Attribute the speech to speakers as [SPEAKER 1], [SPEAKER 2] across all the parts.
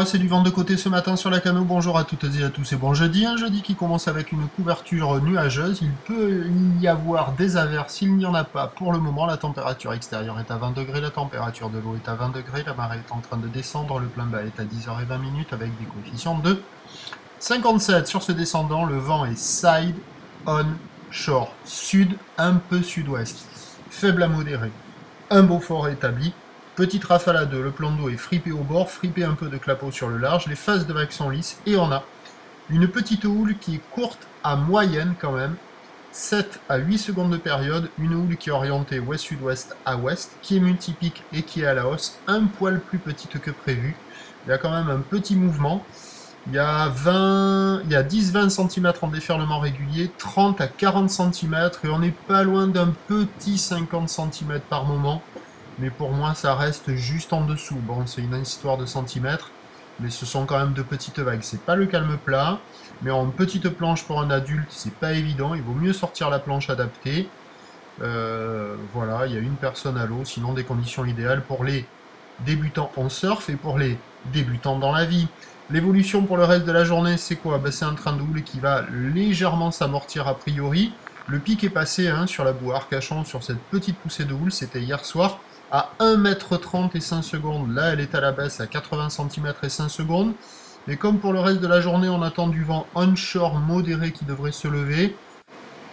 [SPEAKER 1] c'est du vent de côté ce matin sur la Cano. Bonjour à toutes et à tous et bon jeudi. Un jeudi qui commence avec une couverture nuageuse. Il peut y avoir des averses, il n'y en a pas. Pour le moment, la température extérieure est à 20 degrés, la température de l'eau est à 20 degrés, la marée est en train de descendre, le plein bas est à 10h20 avec des coefficients de 57. Sur ce descendant, le vent est side on shore, sud, un peu sud-ouest, faible à modéré. Un beau fort établi. Petite rafale à 2, le plan d'eau est fripé au bord, fripé un peu de clapot sur le large, les phases de vagues sont lisses, et on a une petite houle qui est courte à moyenne quand même, 7 à 8 secondes de période, une houle qui est orientée ouest-sud-ouest à ouest, qui est multipique et qui est à la hausse, un poil plus petite que prévu. Il y a quand même un petit mouvement. Il y a 10-20 cm en déferlement régulier, 30 à 40 cm, et on n'est pas loin d'un petit 50 cm par moment. Mais pour moi, ça reste juste en dessous. Bon, c'est une histoire de centimètres, mais ce sont quand même de petites vagues. C'est pas le calme plat, mais en petite planche pour un adulte, c'est pas évident. Il vaut mieux sortir la planche adaptée. Voilà, il y a une personne à l'eau, sinon des conditions idéales pour les débutants en surf et pour les débutants dans la vie. L'évolution pour le reste de la journée, c'est quoi? C'est un train de houle qui va légèrement s'amortir a priori. Le pic est passé sur la boue Arcachon, sur cette petite poussée de houle, c'était hier soir, à 1,30 m et 5 secondes. Là, elle est à la baisse à 80 cm et 5 secondes. Mais comme pour le reste de la journée, on attend du vent onshore modéré qui devrait se lever,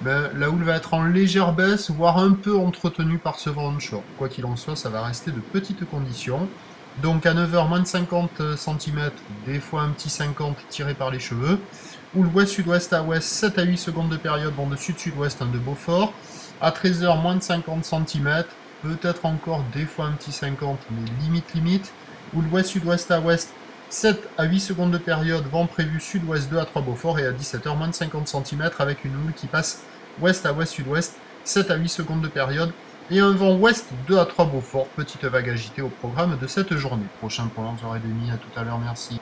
[SPEAKER 1] la houle va être en légère baisse, voire un peu entretenue par ce vent onshore. Quoi qu'il en soit, ça va rester de petites conditions. Donc à 9h, moins de 50 cm, des fois un petit 50 tiré par les cheveux. Houle ouest-sud-ouest à ouest, 7 à 8 secondes de période, vent de sud-sud-ouest, un de Beaufort. À 13h, moins de 50 cm, peut-être encore des fois un petit 50, mais limite. Houle ouest-sud-ouest à ouest, 7 à 8 secondes de période, vent prévu sud-ouest 2 à 3 Beaufort, et à 17h, moins de 50 cm avec une houle qui passe ouest à ouest-sud-ouest, 7 à 8 secondes de période, et un vent ouest 2 à 3 Beaufort, petite vague agitée au programme de cette journée. Prochain point, 11h30, à tout à l'heure, merci.